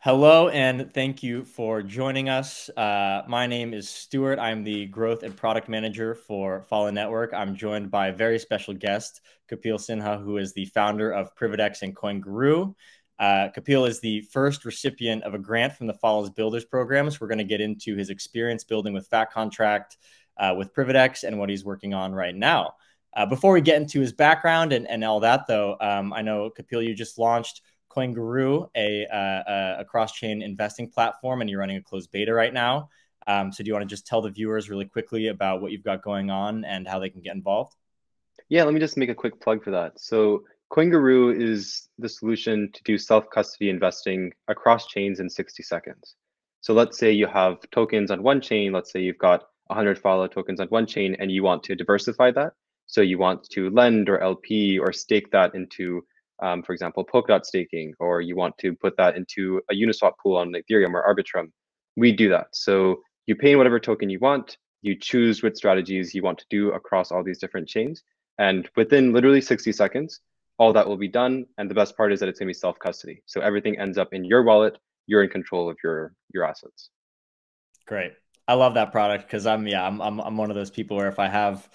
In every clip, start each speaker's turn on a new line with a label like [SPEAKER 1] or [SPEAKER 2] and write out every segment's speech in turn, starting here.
[SPEAKER 1] Hello, and thank you for joining us. My name is Stuart. I'm the Growth and Product Manager for Phala Network. I'm joined by a very special guest, Kapil Sinha, who is the founder of PrivaDEX and Koingaroo. Kapil is the first recipient of a grant from the Phala Builders Program, so we're going to get into his experience building with Phat Contract, with PrivaDEX, and what he's working on right now. Before we get into his background and all that, though, I know, Kapil, you just launched Koingaroo, a cross-chain investing platform, and you're running a closed beta right now. So do you want to just tell the viewers really quickly about what you've got going on and how they can get involved?
[SPEAKER 2] Yeah, let me just make a quick plug for that. So Koingaroo is the solution to do self-custody investing across chains in 60 seconds. So let's say you have tokens on one chain, let's say you've got 100 Phala tokens on one chain and you want to diversify that. So you want to lend or LP or stake that into, for example, Polkadot staking, or you want to put that into a Uniswap pool on Ethereum or Arbitrum. We do that. So you pay in whatever token you want, you choose which strategies you want to do across all these different chains. And within literally 60 seconds, all that will be done. And the best part is that it's going to be self-custody. So everything ends up in your wallet. You're in control of your assets.
[SPEAKER 1] Great. I love that product because I'm one of those people where if I have,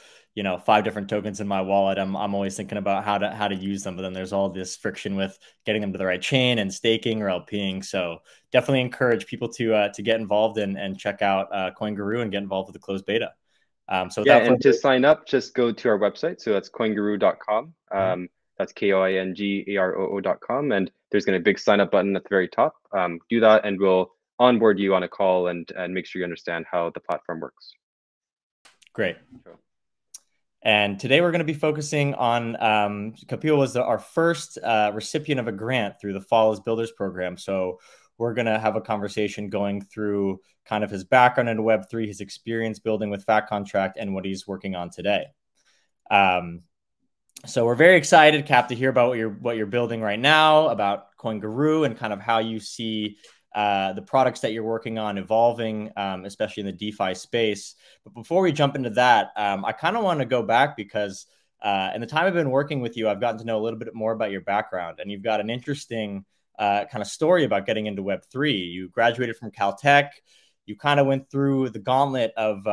[SPEAKER 1] 5 different tokens in my wallet, I'm always thinking about how to use them. But then there's all this friction with getting them to the right chain and staking or LPing. So definitely encourage people to get involved and check out Koingaroo and get involved with the closed beta. So
[SPEAKER 2] Yeah,
[SPEAKER 1] without
[SPEAKER 2] and to
[SPEAKER 1] further
[SPEAKER 2] sign up, just go to our website. So that's koingaroo.com. That's Koingaroo.com. And there's going to be a big sign up button at the very top. Do that, and we'll onboard you on a call and make sure you understand how the platform works.
[SPEAKER 1] Great. And today we're going to be focusing on Kapil was our first recipient of a grant through the Phala Builders Program. So we're going to have a conversation going through kind of his background into Web3, his experience building with Phat Contract, and what he's working on today. So we're very excited, Cap, to hear about what you're building right now, about Koingaroo, and kind of how you see the products that you're working on evolving, especially in the DeFi space. But before we jump into that, I kind of want to go back because in the time I've been working with you, I've gotten to know a little bit more about your background, and you've got an interesting kind of story about getting into Web3. You graduated from Caltech. You kind of went through the gauntlet of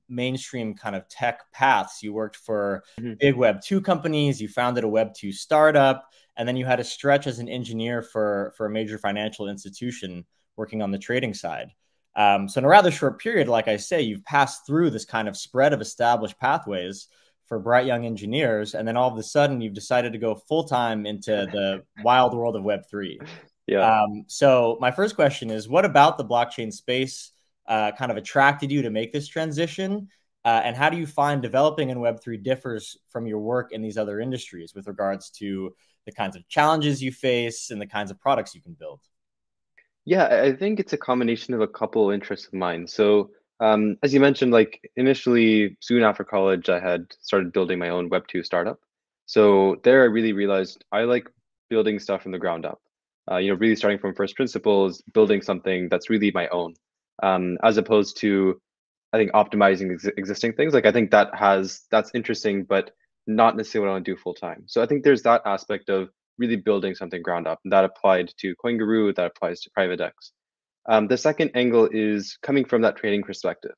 [SPEAKER 1] mainstream kind of tech paths. You worked for big Web2 companies. You founded a Web2 startup. And then you had a stretch as an engineer for a major financial institution working on the trading side. So in a rather short period, like I say, you've passed through this kind of spread of established pathways for bright young engineers. And then all of a sudden, you've decided to go full-time into the wild world of Web3.
[SPEAKER 2] Yeah.
[SPEAKER 1] So my first question is, what about the blockchain space kind of attracted you to make this transition? And how do you find developing in Web3 differs from your work in these other industries with regards to the kinds of challenges you face and the kinds of products you can build?
[SPEAKER 2] Yeah, I think it's a combination of a couple interests of mine. So, as you mentioned, like initially, soon after college, I had started building my own Web2 startup. So there, I really realized I like building stuff from the ground up. Really starting from first principles, building something that's really my own, as opposed to, I think, optimizing existing things. Like I think that's interesting, but not necessarily what I want to do full time. So I think there's that aspect of really building something ground up. And that applied to Koingaroo, that applies to PrivaDEX. The second angle is coming from that trading perspective.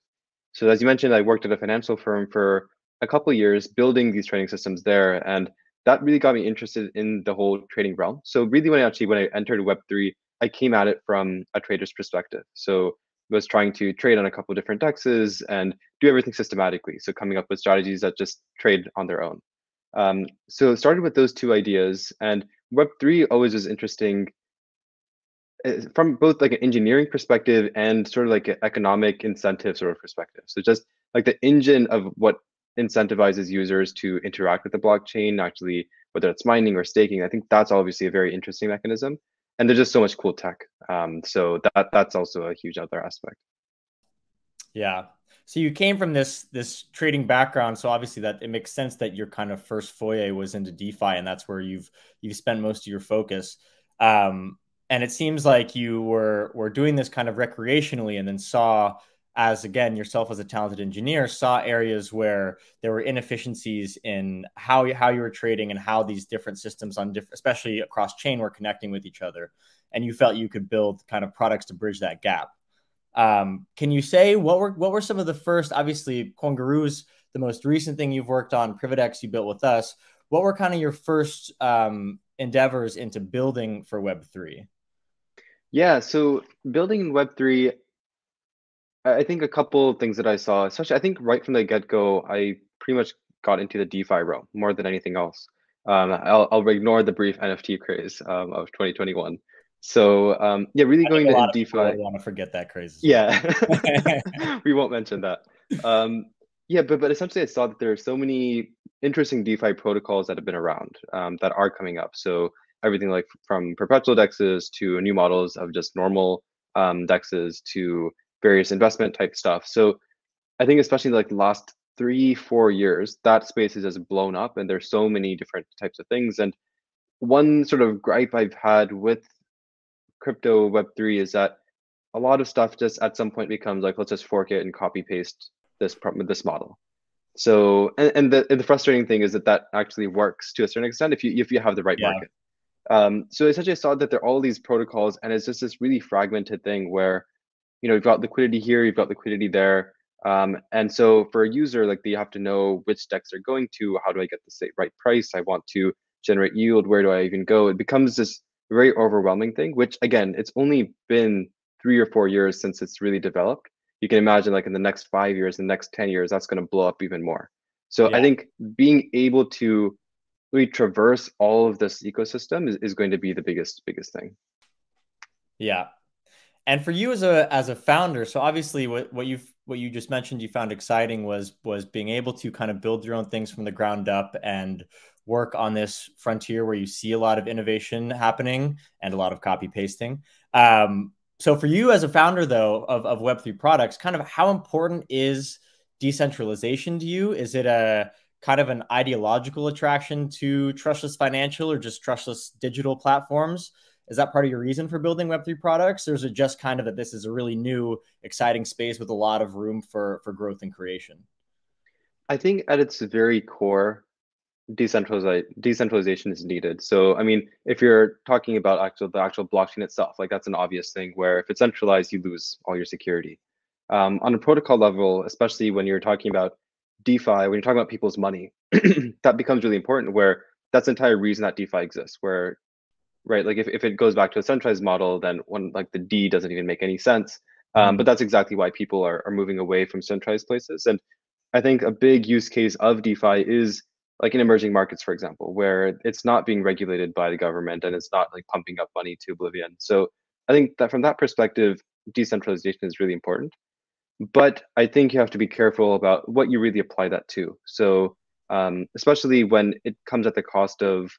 [SPEAKER 2] So as you mentioned, I worked at a financial firm for a couple of years building these trading systems there. And that really got me interested in the whole trading realm. So really when I entered Web3, I came at it from a trader's perspective. So was trying to trade on a couple of different dexes and do everything systematically. So coming up with strategies that just trade on their own. So it started with those two ideas, and Web3 always was interesting from both like an engineering perspective and sort of like an economic incentive sort of perspective. So just like the engine of what incentivizes users to interact with the blockchain, actually, whether it's mining or staking, I think that's obviously a very interesting mechanism. And there's just so much cool tech. So that's also a huge other aspect.
[SPEAKER 1] Yeah. So you came from this trading background, so obviously that it makes sense that your kind of first foray was into DeFi, and that's where you've spent most of your focus. And it seems like you were doing this kind of recreationally, and then saw as again yourself as a talented engineer, saw areas where there were inefficiencies in how you were trading and how these different systems on especially across chain were connecting with each other, and you felt you could build kind of products to bridge that gap. Can you say what were some of the first? Obviously, Koingaroo's the most recent thing you've worked on. PrivaDEX you built with us. What were kind of your first endeavors into building for Web3?
[SPEAKER 2] Yeah, so building in Web3, I think a couple of things that I saw, especially I think right from the get-go, I pretty much got into the DeFi realm more than anything else. I'll ignore the brief NFT craze of 2021. So yeah, really
[SPEAKER 1] I think
[SPEAKER 2] going
[SPEAKER 1] a
[SPEAKER 2] to
[SPEAKER 1] lot
[SPEAKER 2] in
[SPEAKER 1] of people
[SPEAKER 2] DeFi.
[SPEAKER 1] would want to forget that craze as well.
[SPEAKER 2] Yeah, we won't mention that. Yeah, but essentially, I saw that there are so many interesting DeFi protocols that have been around that are coming up. So everything like from perpetual dexes to new models of just normal dexes to various investment type stuff. So I think especially like the last 3, 4 years, that space has just blown up, and there's so many different types of things. And one sort of gripe I've had with crypto Web3 is that a lot of stuff just at some point becomes like, let's just fork it and copy paste this model. So and the frustrating thing is that that actually works to a certain extent if you have the right
[SPEAKER 1] Yeah,
[SPEAKER 2] market. So essentially I saw that there are all these protocols, and it's just this really fragmented thing where you've got liquidity here, you've got liquidity there. And so for a user, like they have to know which decks they're going to, how do I get the right price? I want to generate yield, where do I even go? It becomes this very overwhelming thing, which again, it's only been 3 or 4 years since it's really developed. You can imagine like in the next 5 years, the next 10 years, that's going to blow up even more. So I
[SPEAKER 1] yeah,
[SPEAKER 2] think being able to really traverse all of this ecosystem is going to be the biggest thing.
[SPEAKER 1] yeah. And for you as a founder, so obviously what you just mentioned you found exciting was being able to kind of build your own things from the ground up and work on this frontier where you see a lot of innovation happening and a lot of copy pasting. So for you as a founder though of Web3 products, kind of how important is decentralization to you? Is it a kind of an ideological attraction to trustless financial or just trustless digital platforms? Is that part of your reason for building Web3 products? Or is it just kind of that this is a really new, exciting space with a lot of room for growth and creation?
[SPEAKER 2] I think at its very core, decentralization is needed. So, I mean, if you're talking about the actual blockchain itself, like that's an obvious thing where if it's centralized, you lose all your security. On a protocol level, especially when you're talking about DeFi, when you're talking about people's money, that becomes really important. Where that's the entire reason that DeFi exists. Where right, like if it goes back to a centralized model, then one like the D doesn't even make any sense. But
[SPEAKER 1] Mhm.
[SPEAKER 2] that's exactly why people are moving away from centralized places. And I think a big use case of DeFi is like in emerging markets, for example, where it's not being regulated by the government and it's not like pumping up money to oblivion. So I think that from that perspective, decentralization is really important. But I think you have to be careful about what you really apply that to. So especially when it comes at the cost of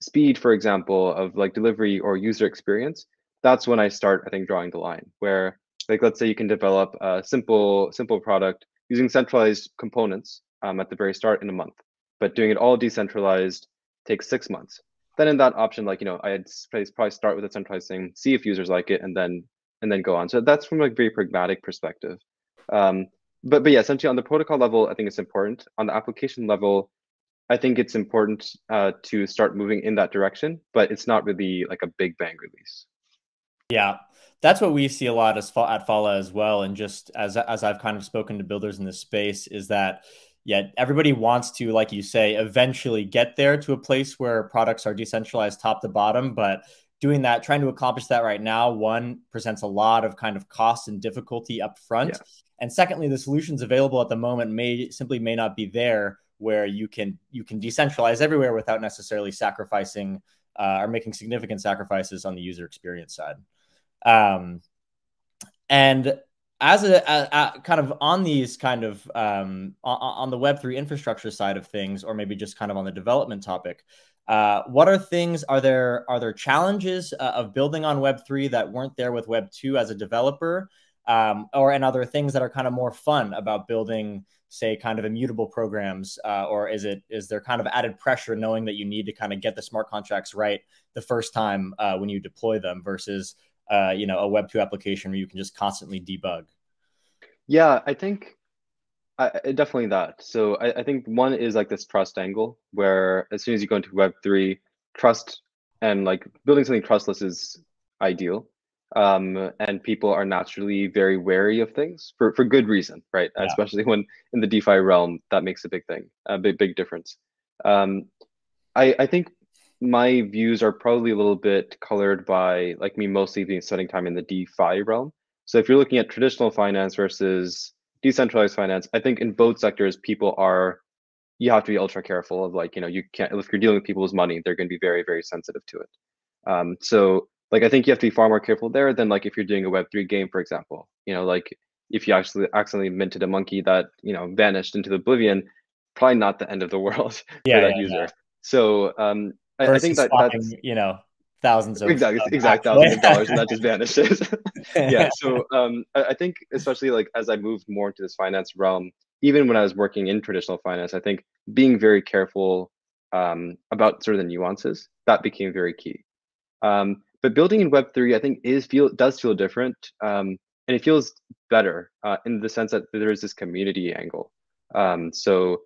[SPEAKER 2] speed, for example, of like delivery or user experience, that's when I start, I think, drawing the line. Where, like, let's say you can develop a simple product using centralized components at the very start in a month, but doing it all decentralized takes 6 months. Then in that option, like I'd probably start with a centralized thing, see if users like it, and then go on. So that's from a very pragmatic perspective. Um, but yeah, essentially on the protocol level, I think it's important. On the application level, I think it's important to start moving in that direction, but it's not really like a big bang release.
[SPEAKER 1] Yeah, that's what we see a lot at Phala as well. And just as I've kind of spoken to builders in this space, is that yeah, everybody wants to, like you say, eventually get there to a place where products are decentralized top to bottom. But doing that, trying to accomplish that right now, one presents a lot of kind of cost and difficulty up front.
[SPEAKER 2] Yeah.
[SPEAKER 1] And secondly, the solutions available at the moment may not be there where you can decentralize everywhere without necessarily sacrificing or making significant sacrifices on the user experience side. Um, and as a kind of on these kind of on the Web3 infrastructure side of things, or maybe just kind of on the development topic, what are things? Are there challenges of building on Web3 that weren't there with Web2 as a developer, and other things that are kind of more fun about building, say, kind of immutable programs, or is there kind of added pressure knowing that you need to kind of get the smart contracts right the first time when you deploy them versus a Web2 application where you can just constantly debug?
[SPEAKER 2] Yeah, I think definitely that. So I think one is like this trust angle, where as soon as you go into Web3, trust and like building something trustless is ideal. And people are naturally very wary of things for good reason, right?
[SPEAKER 1] Yeah.
[SPEAKER 2] Especially when in the DeFi realm, that makes a big thing, a big difference. Um, I think my views are probably a little bit colored by like me mostly being spending time in the DeFi realm. So if you're looking at traditional finance versus decentralized finance, I think in both sectors, people are you have to be ultra careful of like, you can't if you're dealing with people's money, they're going to be very, very sensitive to it. So like I think you have to be far more careful there than like if you're doing a Web3 game, for example. Like if you actually accidentally minted a monkey that, vanished into oblivion, probably not the end of the world for
[SPEAKER 1] Yeah.
[SPEAKER 2] that
[SPEAKER 1] Yeah.
[SPEAKER 2] user. So I think
[SPEAKER 1] Versus
[SPEAKER 2] that that's
[SPEAKER 1] swapping, thousands of
[SPEAKER 2] exact
[SPEAKER 1] actually.
[SPEAKER 2] thousands of dollars and that just vanishes. Yeah. So I think especially like as I moved more into this finance realm, even when I was working in traditional finance, I think being very careful about sort of the nuances that became very key. But building in Web3, I think does feel different, and it feels better in the sense that there is this community angle. So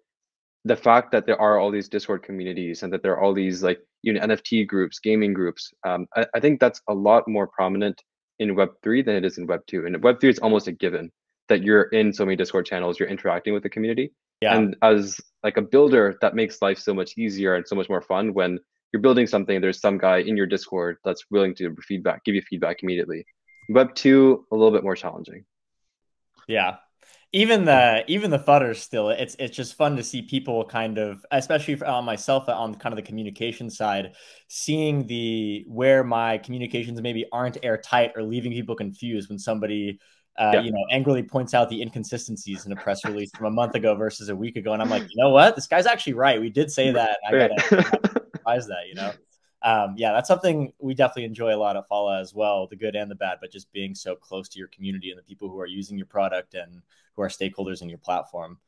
[SPEAKER 2] the fact that there are all these Discord communities and that there are all these like NFT groups, gaming groups, I think that's a lot more prominent in Web3 than it is in Web2. And Web3 it's almost a given that you're in so many Discord channels, you're interacting with the community.
[SPEAKER 1] Yeah.
[SPEAKER 2] And as like a builder, that makes life so much easier and so much more fun when you're building something. There's some guy in your Discord that's willing to give you feedback immediately. Web2 a little bit more challenging.
[SPEAKER 1] Yeah. Even the futters still, it's just fun to see people kind of, especially on myself on kind of the communication side, seeing where my communications maybe aren't airtight or leaving people confused when somebody
[SPEAKER 2] Yeah.
[SPEAKER 1] angrily points out the inconsistencies in a press release from a month ago versus a week ago, and I'm like, you know what, this guy's actually right. We did say that. I
[SPEAKER 2] Right.
[SPEAKER 1] gotta revise that. Yeah, that's something we definitely enjoy a lot at Phala as well, the good and the bad, but just being so close to your community and the people who are using your product and who are stakeholders in your platform.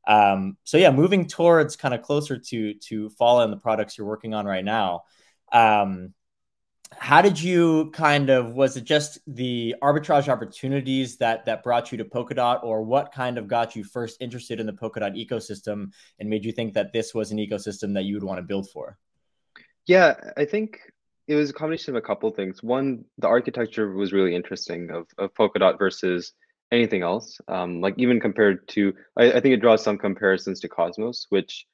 [SPEAKER 1] So yeah, moving towards kind of closer to Phala and the products you're working on right now. How did you was it just the arbitrage opportunities that brought you to Polkadot, or what kind of got you first interested in the Polkadot ecosystem and made you think that this was an ecosystem that you would want to build for?
[SPEAKER 2] Yeah, I think it was a combination of a couple of things. One, the architecture was really interesting of Polkadot versus anything else. Like even compared to, I think it draws some comparisons to Cosmos, which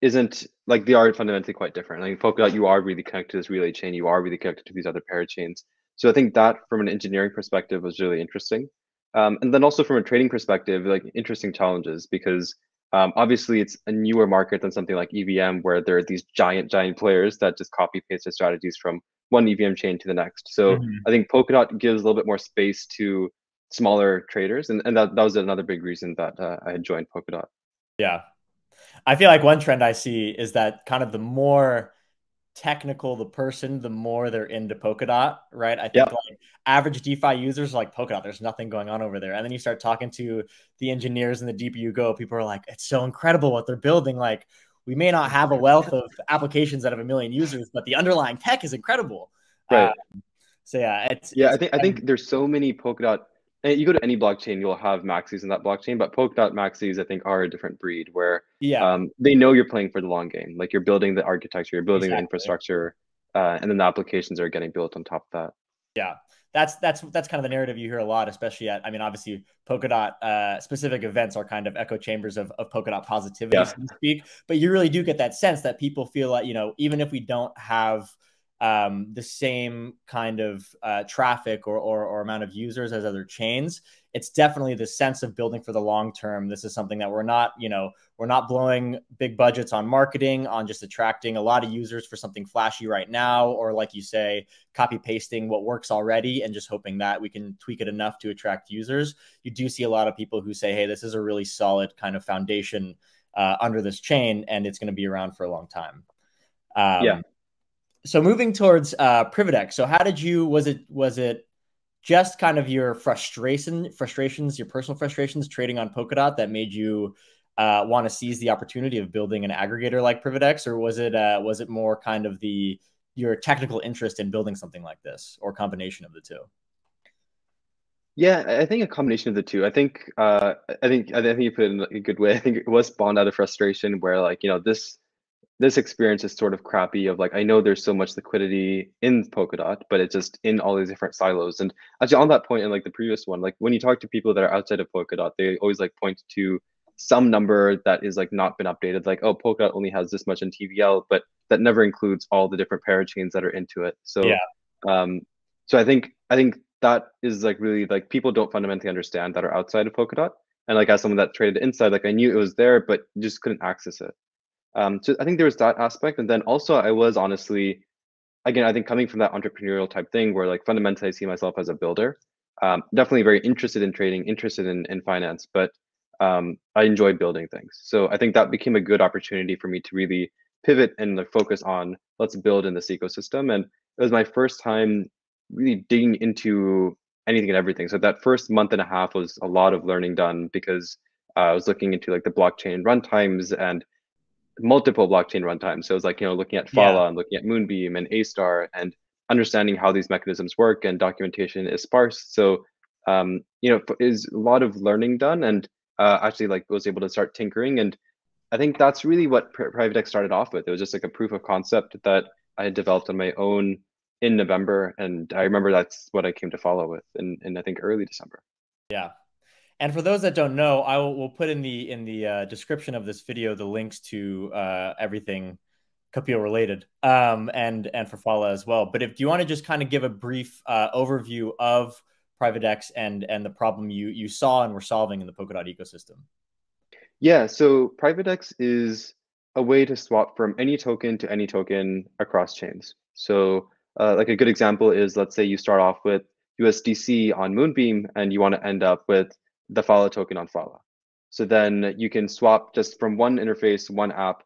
[SPEAKER 2] isn't like they are fundamentally quite different. Like Polkadot, you are really connected to this relay chain, you are really connected to these other parachains. So I think that from an engineering perspective was really interesting. And then also from a trading perspective, like interesting challenges because obviously it's a newer market than something like EVM where there are these giant players that just copy paste their strategies from one EVM chain to the next. So
[SPEAKER 1] Mm-hmm.
[SPEAKER 2] I think Polkadot gives a little bit more space to smaller traders, and that was another big reason that I had joined Polkadot.
[SPEAKER 1] Yeah. I feel like one trend I see is that kind of the more technical the person, the more they're into Polkadot, right? I think
[SPEAKER 2] Yeah,
[SPEAKER 1] like average DeFi users are like Polkadot, there's nothing going on over there. And then you start talking to the engineers and the deeper you go, people are like, it's so incredible what they're building. Like we may not have a wealth of applications that have a million users, but the underlying tech is incredible. Uh,
[SPEAKER 2] right.
[SPEAKER 1] so yeah,
[SPEAKER 2] Yeah,
[SPEAKER 1] it's
[SPEAKER 2] I think there's so many Polkadot. You go to any blockchain, you'll have maxis in that blockchain, but Polkadot maxis, I think, are a different breed where
[SPEAKER 1] yeah,
[SPEAKER 2] they know you're playing for the long game. Like you're building the architecture, you're building the
[SPEAKER 1] exactly.
[SPEAKER 2] infrastructure, and then the applications are getting built on top of that.
[SPEAKER 1] Yeah, that's kind of the narrative you hear a lot, especially at, I mean, obviously Polkadot specific events are kind of echo chambers of Polkadot positivity,
[SPEAKER 2] Yeah,
[SPEAKER 1] so to speak. But you really do get that sense that people feel like, even if we don't have the same kind of traffic or amount of users as other chains, it's definitely the sense of building for the long term. This is something that we're not blowing big budgets on marketing, on just attracting a lot of users for something flashy right now, or like you say, copy pasting what works already and just hoping that we can tweak it enough to attract users. You do see a lot of people who say, hey, this is a really solid kind of foundation under this chain, and it's going to be around for a long time.
[SPEAKER 2] yeah.
[SPEAKER 1] So moving towards PrivaDEX. So how did you, was it just kind of your frustrations, your personal frustrations trading on Polkadot that made you want to seize the opportunity of building an aggregator like PrivaDEX, or was it more kind of your technical interest in building something like this, or combination of the two?
[SPEAKER 2] Yeah, I think a combination of the two. I think you put it in a good way. I think it was spawned out of frustration where like, this experience is sort of crappy of like I know there's so much liquidity in Polkadot, but it's just in all these different silos. And actually on that point in like the previous one, like when you talk to people that are outside of Polkadot, they always like point to some number that is like not been updated, like, oh, Polkadot only has this much in TVL, but that never includes all the different parachains that are into it.
[SPEAKER 1] Yeah.
[SPEAKER 2] Um, so I think that is like really like people don't fundamentally understand that are outside of Polkadot. And like as someone that traded inside, like I knew it was there, but just couldn't access it. So I think there was that aspect, and then also I was honestly, again, I think coming from that entrepreneurial type thing where like fundamentally I see myself as a builder. Definitely very interested in trading, interested in finance, but I enjoy building things. So I think that became a good opportunity for me to really pivot and like focus on let's build in this ecosystem. And it was my first time really digging into anything and everything. So that first month and a half was a lot of learning done because I was looking into like the blockchain runtimes and multiple blockchain runtimes. So it was like, looking at
[SPEAKER 1] Yeah.
[SPEAKER 2] Phala and looking at Moonbeam and A-Star and understanding how these mechanisms work and documentation is sparse. So, is a lot of learning done and actually like was able to start tinkering. And I think that's really what PrivaDEX started off with. It was just like a proof of concept that I had developed on my own in November. And I remember that's what I came to follow with in I think early December.
[SPEAKER 1] Yeah. And for those that don't know, I will we'll put in the description of this video the links to everything Kapil related, and for Phala as well. But if do you want to just kind of give a brief overview of PrivaDEX and the problem you saw and were solving in the Polkadot ecosystem?
[SPEAKER 2] Yeah, so PrivaDEX is a way to swap from any token to any token across chains. So, like a good example is let's say you start off with USDC on Moonbeam and you want to end up with the Phala token on Phala. So then you can swap just from one interface, one app,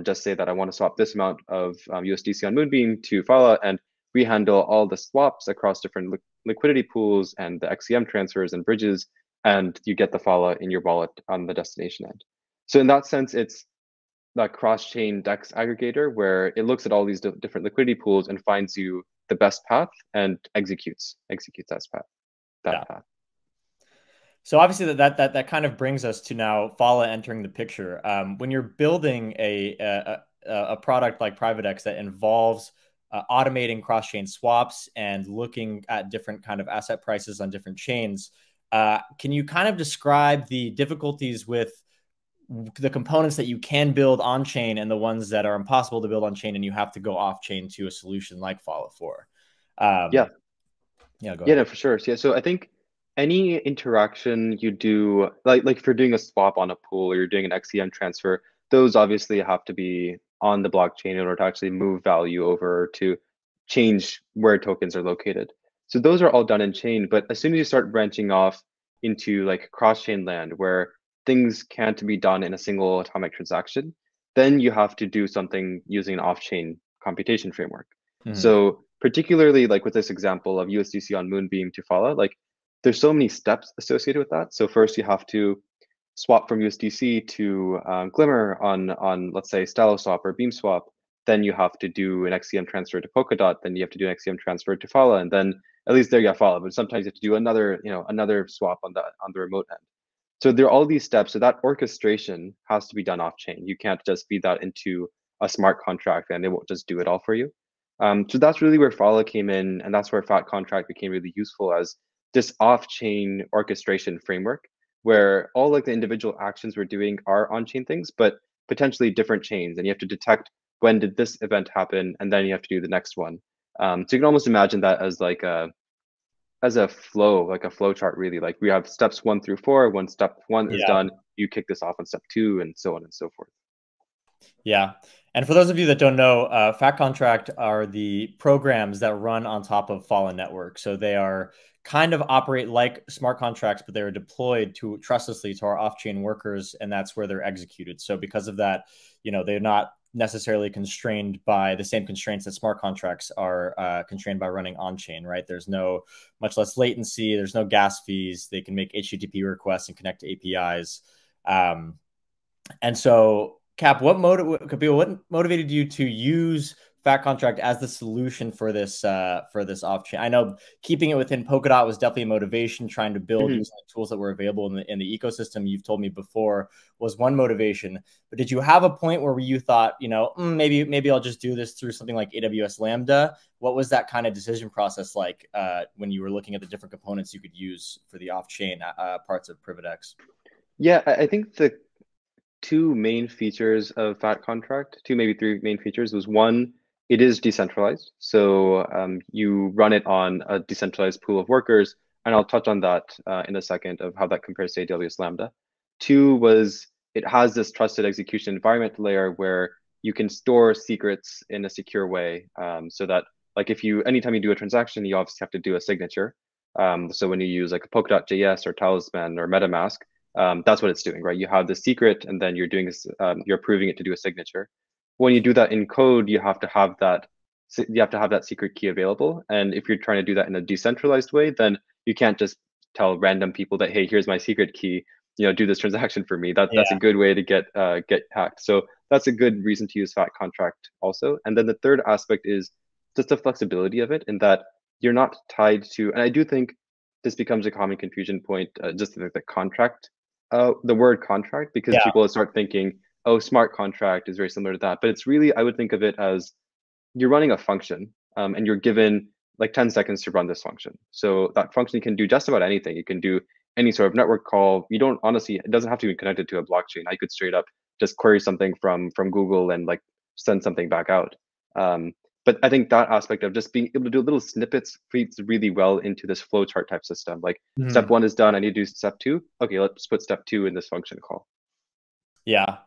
[SPEAKER 2] just say that I want to swap this amount of USDC on Moonbeam to Phala, and we handle all the swaps across different liquidity pools and the XCM transfers and bridges and you get the Phala in your wallet on the destination end. So in that sense, it's that cross-chain DEX aggregator where it looks at all these different liquidity pools and finds you the best path and executes that
[SPEAKER 1] Yeah.
[SPEAKER 2] path.
[SPEAKER 1] So obviously that kind of brings us to now Phala entering the picture. When you're building a product like PrivaDEX that involves automating cross-chain swaps and looking at different kind of asset prices on different chains, can you kind of describe the difficulties with the components that you can build on chain and the ones that are impossible to build on chain and you have to go off chain to a solution like Phala for?
[SPEAKER 2] Yeah,
[SPEAKER 1] Yeah, go
[SPEAKER 2] yeah,
[SPEAKER 1] ahead.
[SPEAKER 2] no, for sure. So, yeah, so I think any interaction you do, like if you're doing a swap on a pool or you're doing an XCM transfer, those obviously have to be on the blockchain in order to actually move value over to change where tokens are located. So those are all done in chain, but as soon as you start branching off into like cross-chain land where things can't be done in a single atomic transaction, then you have to do something using an off-chain computation framework.
[SPEAKER 1] Mhm.
[SPEAKER 2] So particularly like with this example of USDC on Moonbeam to Phala, like there's so many steps associated with that. So first you have to swap from USDC to Glimmer on let's say StyloSwap or BeamSwap. Then you have to do an XCM transfer to Polkadot. Then you have to do an XCM transfer to Phala, and then at least there you have Phala. But sometimes you have to do another swap on the remote end. So there are all these steps. So that orchestration has to be done off chain. You can't just feed that into a smart contract and it won't just do it all for you. So that's really where Phala came in, and that's where Phat Contract became really useful as this off-chain orchestration framework, where all like the individual actions we're doing are on-chain things, but potentially different chains, and you have to detect when did this event happen, and then you have to do the next one. So you can almost imagine that as a flow, like a flow chart, really. Like we have steps 1 through 4. When step 1 is
[SPEAKER 1] Yeah.
[SPEAKER 2] done, you kick this off on step 2, and so on and so forth.
[SPEAKER 1] Yeah. And for those of you that don't know, Phat Contract are the programs that run on top of Fallen Network. So they are kind of operate like smart contracts, but they're deployed to trustlessly to our off-chain workers, and that's where they're executed. So because of that, they're not necessarily constrained by the same constraints that smart contracts are constrained by running on-chain, right? There's no much less latency. There's no gas fees. They can make HTTP requests and connect to APIs. And so, Cap, what motivated you to use Phat Contract as the solution for this off chain? I know keeping it within Polkadot was definitely a motivation. Trying to build using the tools that were available in the ecosystem, you've told me before, was one motivation. But did you have a point where you thought, maybe I'll just do this through something like AWS Lambda? What was that kind of decision process like when you were looking at the different components you could use for the off chain parts of PrivaDEX?
[SPEAKER 2] Yeah, I think the two main features of Phat Contract, two, maybe three main features, was one, it is decentralized. So you run it on a decentralized pool of workers, and I'll touch on that in a second of how that compares to AWS Lambda. Two was it has this trusted execution environment layer where you can store secrets in a secure way, so that like anytime you do a transaction, you obviously have to do a signature. So when you use like a Polkadot.js or Talisman or MetaMask, that's what it's doing, right? You have the secret, and then you're approving it to do a signature. When you do that in code, you have to have that secret key available. And if you're trying to do that in a decentralized way, then you can't just tell random people that, hey, here's my secret key, do this transaction for me. That's a good way to get hacked. So that's a good reason to use Phat Contract also. And then the third aspect is just the flexibility of it, in that you're not tied to, and I do think this becomes a common confusion point, just the contract, the word contract, because people start thinking, oh, smart contract is very similar to that. But it's really, I would think of it as you're running a function, and you're given like 10 seconds to run this function. So that function can do just about anything. You can do any sort of network call. You don't honestly, it doesn't have to be connected to a blockchain. I could straight up just query something from Google and like send something back out. But I think that aspect of just being able to do little snippets fits really well into this flowchart type system. Like step one is done, I need to do step two. Okay, let's put step two in this function call.
[SPEAKER 1] Yeah,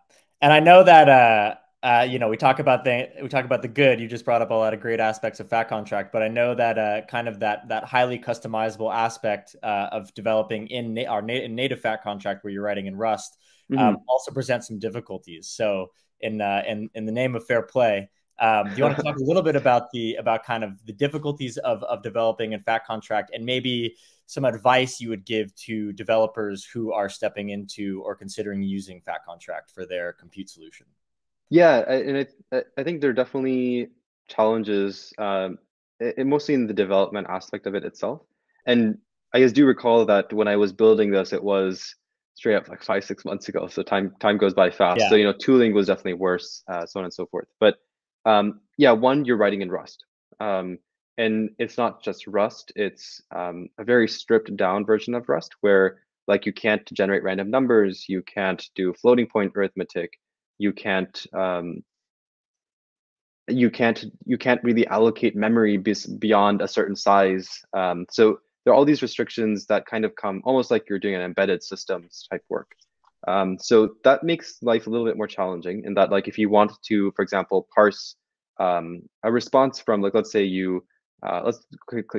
[SPEAKER 1] and I know that we talk about the good. You just brought up a lot of great aspects of Phat Contract, but I know that kind of that highly customizable aspect of developing in native Phat Contract, where you're writing in Rust, also presents some difficulties. So in the name of fair play, do you want to talk a little bit about kind of the difficulties of developing in Phat Contract, and maybe some advice you would give to developers who are stepping into or considering using Phat Contract for their compute solution?
[SPEAKER 2] Yeah, and I think there are definitely challenges, mostly in the development aspect of it itself. And I guess do recall that when I was building this, it was straight up like 5, 6 months ago. So time goes by fast.
[SPEAKER 1] Yeah.
[SPEAKER 2] So tooling was definitely worse, so on and so forth. But yeah, one, you're writing in Rust. And it's not just Rust, it's a very stripped down version of Rust, where like you can't generate random numbers, you can't do floating point arithmetic, you can't really allocate memory beyond a certain size. So there are all these restrictions that kind of come almost like you're doing an embedded systems type work. So that makes life a little bit more challenging, in that like if you want to, for example, parse a response from, like, let's say let's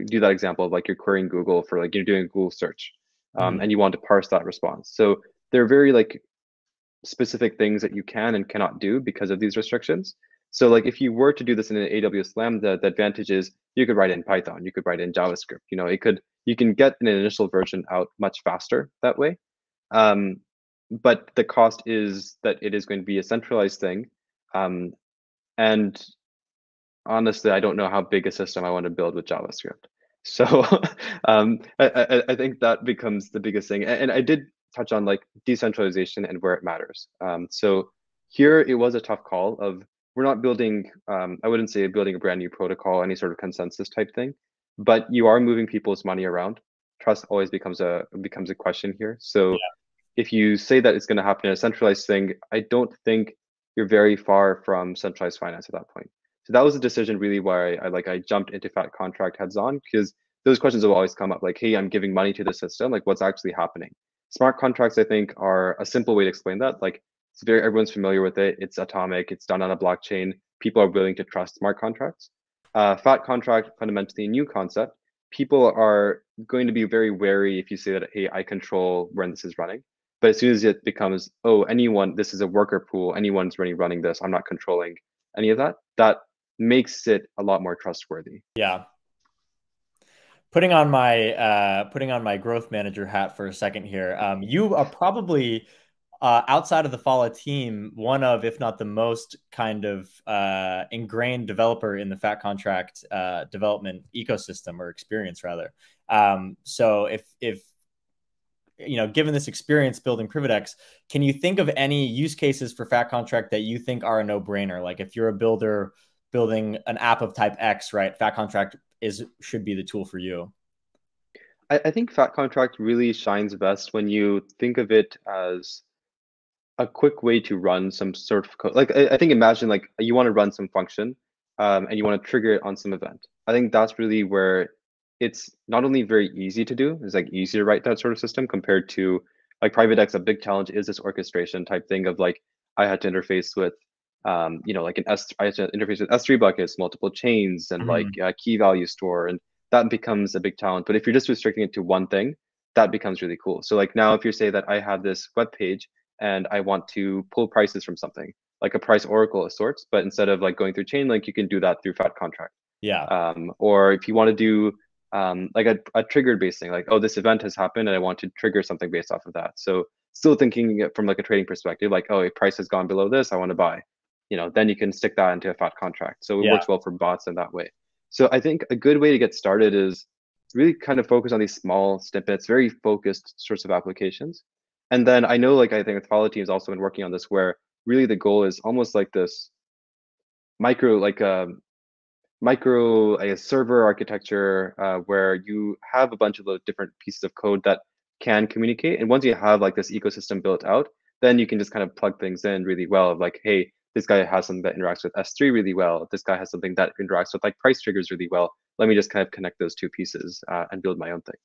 [SPEAKER 2] do that example of like you're querying Google for like you're doing a Google search, and you want to parse that response. So they're very like specific things that you can and cannot do because of these restrictions. So like if you were to do this in an AWS Lambda, the advantage is you could write it in Python, you could write it in JavaScript. You can get an initial version out much faster that way. But the cost is that it is going to be a centralized thing. And honestly, I don't know how big a system I want to build with JavaScript. So I think that becomes the biggest thing. And I did touch on like decentralization and where it matters. So here it was a tough call of, we're not building, I wouldn't say building a brand new protocol, any sort of consensus type thing, but you are moving people's money around. Trust always becomes a question here. So if you say that it's going to happen in a centralized thing, I don't think you're very far from centralized finance at that point. So that was a decision really where I jumped into Phat Contract heads on, because those questions will always come up like, hey, I'm giving money to the system, like what's actually happening? Smart contracts, I think, are a simple way to explain that. Like everyone's familiar with it. It's atomic, it's done on a blockchain. People are willing to trust smart contracts. Phat Contract, fundamentally a new concept. People are going to be very wary if you say that, hey, I control when this is running. But as soon as it becomes, oh, this is a worker pool, anyone's running this, I'm not controlling any of that, that makes it a lot more trustworthy.
[SPEAKER 1] Yeah. Putting on my growth manager hat for a second here. You are probably outside of the Phala team, one of, if not the most kind of ingrained developer in the Phat Contract development ecosystem, or experience rather. So if you know, given this experience building PrivaDEX, can you think of any use cases for Phat Contract that you think are a no-brainer? Like if you're a builder building an app of type X, right, Phat Contract should be the tool for you.
[SPEAKER 2] I think Phat Contract really shines best when you think of it as a quick way to run some sort of code. Like I think imagine like you want to run some function, and you want to trigger it on some event. I think that's really where it's not only very easy to do, it's like easy to write that sort of system compared to like PrivaDEX. A big challenge is this orchestration type thing of like I had to interface with you know, like I had to interface with S3 buckets, multiple chains, and like key value store, and that becomes a big challenge. But if you're just restricting it to one thing, that becomes really cool. So like now, if you say that I have this web page and I want to pull prices from something, like a price oracle of sorts, but instead of like going through Chainlink, you can do that through Phat Contract.
[SPEAKER 1] Yeah.
[SPEAKER 2] Or if you want to do like a triggered based thing, like, oh, this event has happened and I want to trigger something based off of that. So still thinking it from like a trading perspective, like, oh, if price has gone below this, I want to buy. You know, then you can stick that into a Phat Contract. So it works well for bots in that way. So I think a good way to get started is really kind of focus on these small snippets, very focused sorts of applications. And then I know, like, I think the Phala team has also been working on this, where really the goal is almost like this micro, like a micro, I guess, server architecture, where you have a bunch of those different pieces of code that can communicate. And once you have like this ecosystem built out, then you can just kind of plug things in really well of like, hey, this guy has something that interacts with S3 really well. This guy has something that interacts with like price triggers really well. Let me just kind of connect those two pieces and build my own thing.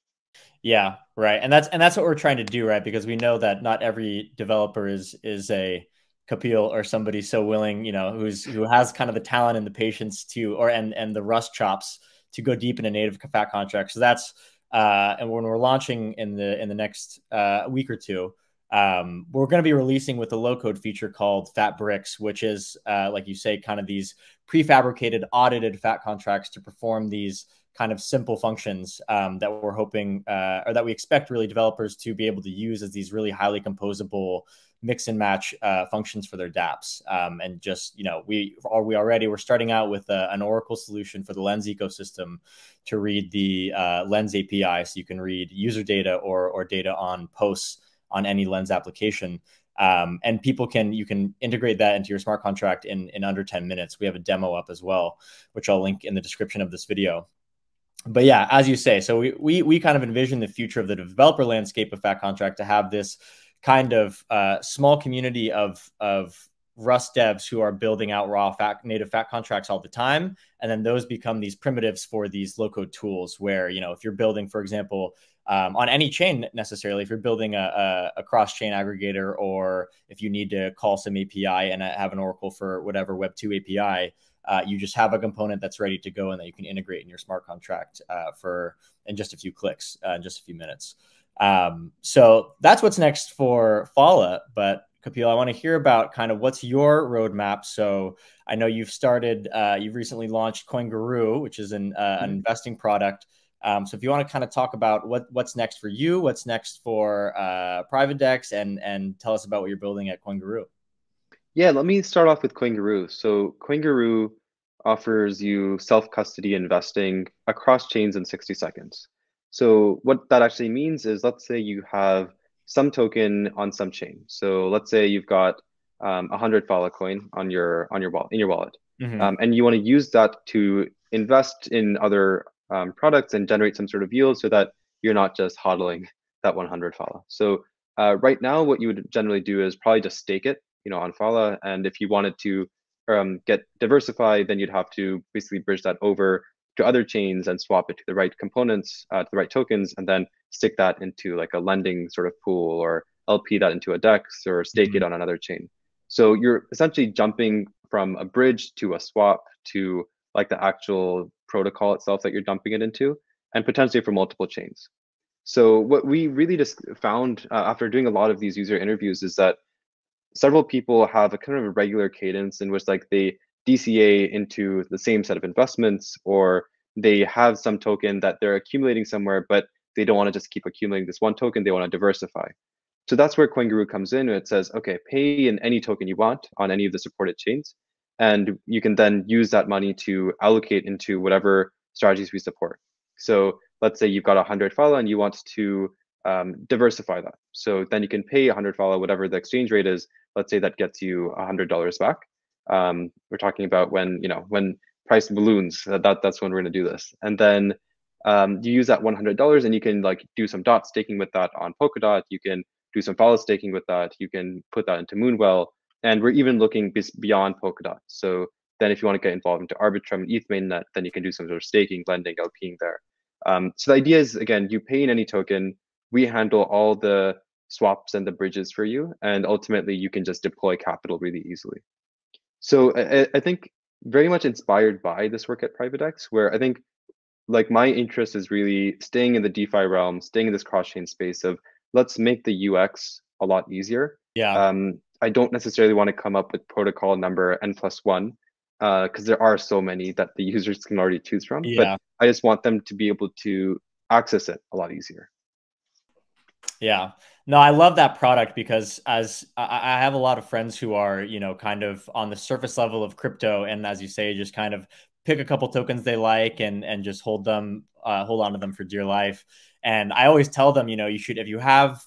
[SPEAKER 1] Yeah, right. And that's what we're trying to do, right? Because we know that not every developer is a Kapil or somebody so willing, you know, who has kind of the talent and the patience to, or and the Rust chops to go deep in a native Phat contract. So that's and when we're launching in the next week or two, we're going to be releasing with a low code feature called Phat Bricks, which is like you say, kind of these prefabricated, audited Phat contracts to perform these kind of simple functions that we're hoping or that we expect really developers to be able to use as these really highly composable mix and match functions for their dApps. And just, you know, we're starting out with an Oracle solution for the Lens ecosystem to read the Lens API, so you can read user data or data on posts on any Lens application. And you can integrate that into your smart contract in under 10 minutes. We have a demo up as well, which I'll link in the description of this video. But yeah, as you say, so we kind of envision the future of the developer landscape of Phat Contract to have this kind of small community of Rust devs who are building out raw native Phat contracts all the time, and then those become these primitives for these low-code tools. Where, you know, if you're building, for example, on any chain necessarily, if you're building a cross-chain aggregator, or if you need to call some API and have an Oracle for whatever Web 2 API. You just have a component that's ready to go and that you can integrate in your smart contract in just a few clicks, in just a few minutes. So that's what's next for Phala. But Kapil, I want to hear about kind of what's your roadmap. So I know you've recently launched Koingaroo, which is an investing product. So if you want to kind of talk about what's next for you, what's next for PrivaDEX, and tell us about what you're building at Koingaroo.
[SPEAKER 2] Yeah, let me start off with Koingaroo. So Koingaroo offers you self-custody investing across chains in 60 seconds. So what that actually means is, let's say you have some token on some chain. So let's say you've got 100 Phala coin on your wallet, and you want to use that to invest in other products and generate some sort of yield, so that you're not just hodling that 100 Phala. So right now, what you would generally do is probably just stake it, you know, on Phala. And if you wanted to get diversified, then you'd have to basically bridge that over to other chains and swap it to the right components, to the right tokens, and then stick that into like a lending sort of pool, or LP that into a DEX, or stake it on another chain. So you're essentially jumping from a bridge to a swap to like the actual protocol itself that you're dumping it into, and potentially for multiple chains. So what we really just found after doing a lot of these user interviews is that several people have a kind of a regular cadence in which like they DCA into the same set of investments, or they have some token that they're accumulating somewhere, but they don't want to just keep accumulating this one token. They want to diversify. So that's where Koingaroo comes in, and it says, okay, pay in any token you want on any of the supported chains, and you can then use that money to allocate into whatever strategies we support. So let's say you've got 100 Phala and you want to diversify that. So then you can pay 100 Phala, whatever the exchange rate is. Let's say that gets you $100 back. We're talking about when price balloons. That's when we're going to do this. And then you use that $100 and you can like do some dot staking with that on Polkadot. You can do some Phala staking with that. You can put that into Moonwell. And we're even looking beyond Polkadot. So then if you want to get involved into Arbitrum and ETH mainnet, then you can do some sort of staking, lending, LPing there. So the idea is, again, you pay in any token. We handle all the swaps and the bridges for you. And ultimately, you can just deploy capital really easily. So I think very much inspired by this work at PrivaDEX, where I think like my interest is really staying in the DeFi realm, staying in this cross-chain space of let's make the UX a lot easier.
[SPEAKER 1] Yeah.
[SPEAKER 2] I don't necessarily want to come up with protocol number n+1 because there are so many that the users can already choose from.
[SPEAKER 1] Yeah.
[SPEAKER 2] But I just want them to be able to access it a lot easier.
[SPEAKER 1] Yeah. No, I love that product because as I have a lot of friends who are, kind of on the surface level of crypto. And as you say, just kind of pick a couple tokens they like and just hold on to them for dear life. And I always tell them, you should, if you have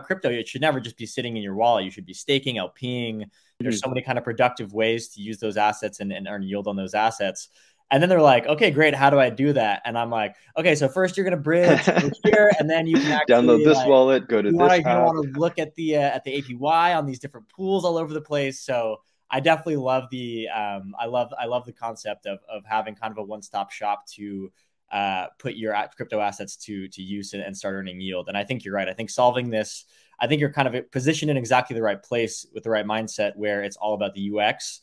[SPEAKER 1] crypto, it should never just be sitting in your wallet. You should be staking, LPing. There's so many kind of productive ways to use those assets and earn yield on those assets. And then they're like, okay, great. How do I do that? And I'm like, okay, so first you're going to bridge here, and then you can actually
[SPEAKER 2] download this wallet, go to this app.
[SPEAKER 1] You want to look at the APY on these different pools all over the place. So I definitely love I love the concept of having kind of a one-stop shop to put your crypto assets to use and start earning yield. And I think you're right. I think solving this, I think you're kind of positioned in exactly the right place with the right mindset where it's all about the UX,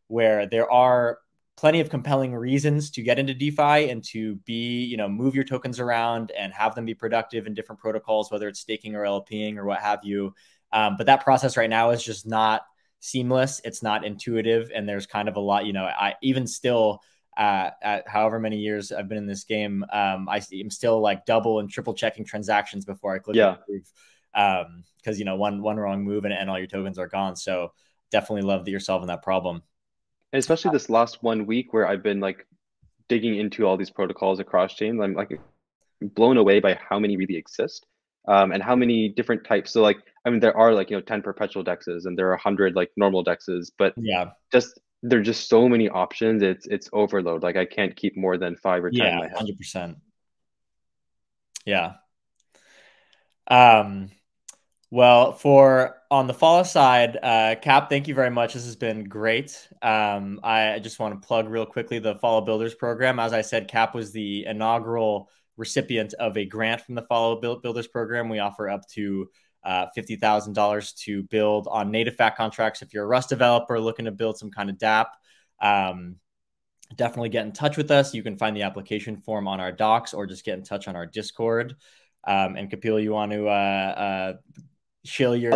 [SPEAKER 1] where there are plenty of compelling reasons to get into DeFi and to be, move your tokens around and have them be productive in different protocols, whether it's staking or LPing or what have you. But that process right now is just not seamless. It's not intuitive. And there's kind of a lot, I even still, at however many years I've been in this game, I'm still like double and triple checking transactions before I click approve. Because, one wrong move and all your tokens are gone. So definitely love that you're solving that problem.
[SPEAKER 2] And especially this last 1 week where I've been like digging into all these protocols across chain, I'm like blown away by how many really exist and how many different types. So like, I mean, there are like, 10 perpetual dexes and there are 100 like normal dexes, but
[SPEAKER 1] yeah,
[SPEAKER 2] there are just so many options. It's overload. Like I can't keep more than 5 or 10 in my head.
[SPEAKER 1] 100%. Yeah. Well, on the Phala side, Cap, thank you very much. This has been great. I just want to plug real quickly the Phala Builders Program. As I said, Cap was the inaugural recipient of a grant from the Phala Builders Program. We offer up to $50,000 to build on native Phat contracts. If you're a Rust developer looking to build some kind of DApp, definitely get in touch with us. You can find the application form on our docs or just get in touch on our Discord. And Kapil, you want to shill your...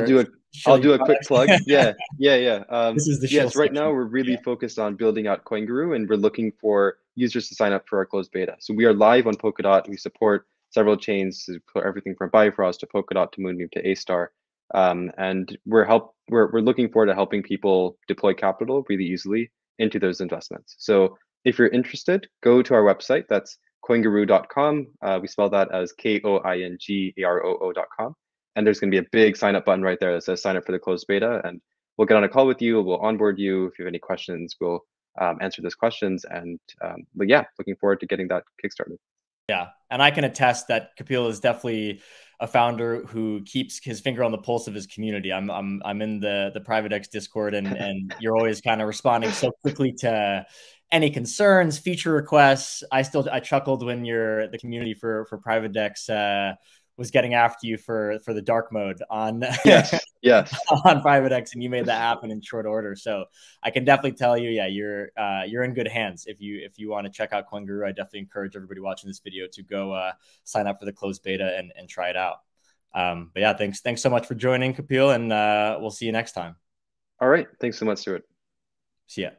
[SPEAKER 2] I'll do a quick plug. Yeah.
[SPEAKER 1] This is the shill
[SPEAKER 2] yes, right now we're really focused on building out Koingaroo, and we're looking for users to sign up for our closed beta. So we are live on Polkadot. We support several chains, everything from Bifrost to Polkadot to Moonbeam to A-Star. And we're looking forward to helping people deploy capital really easily into those investments. So if you're interested, go to our website. That's koingaroo.com. We spell that as KOINGAROO.com. And there's going to be a big sign up button right there that says sign up for the closed beta. And we'll get on a call with you. We'll onboard you. If you have any questions, we'll answer those questions. And but yeah, looking forward to getting that kickstarted.
[SPEAKER 1] Yeah. And I can attest that Kapil is definitely a founder who keeps his finger on the pulse of his community. I'm in the PrivaDEX Discord and you're always kind of responding so quickly to any concerns, feature requests. I chuckled when the community for PrivaDEX was getting after you for the dark mode on
[SPEAKER 2] yes
[SPEAKER 1] on PrivaDEX, and you made that happen in short order. So I can definitely tell you, yeah, you're in good hands. If you want to check out Koingaroo, I definitely encourage everybody watching this video to go sign up for the closed beta and try it out. But yeah, thanks so much for joining, Kapil, and we'll see you next time.
[SPEAKER 2] All right, thanks so much, Stuart.
[SPEAKER 1] See ya.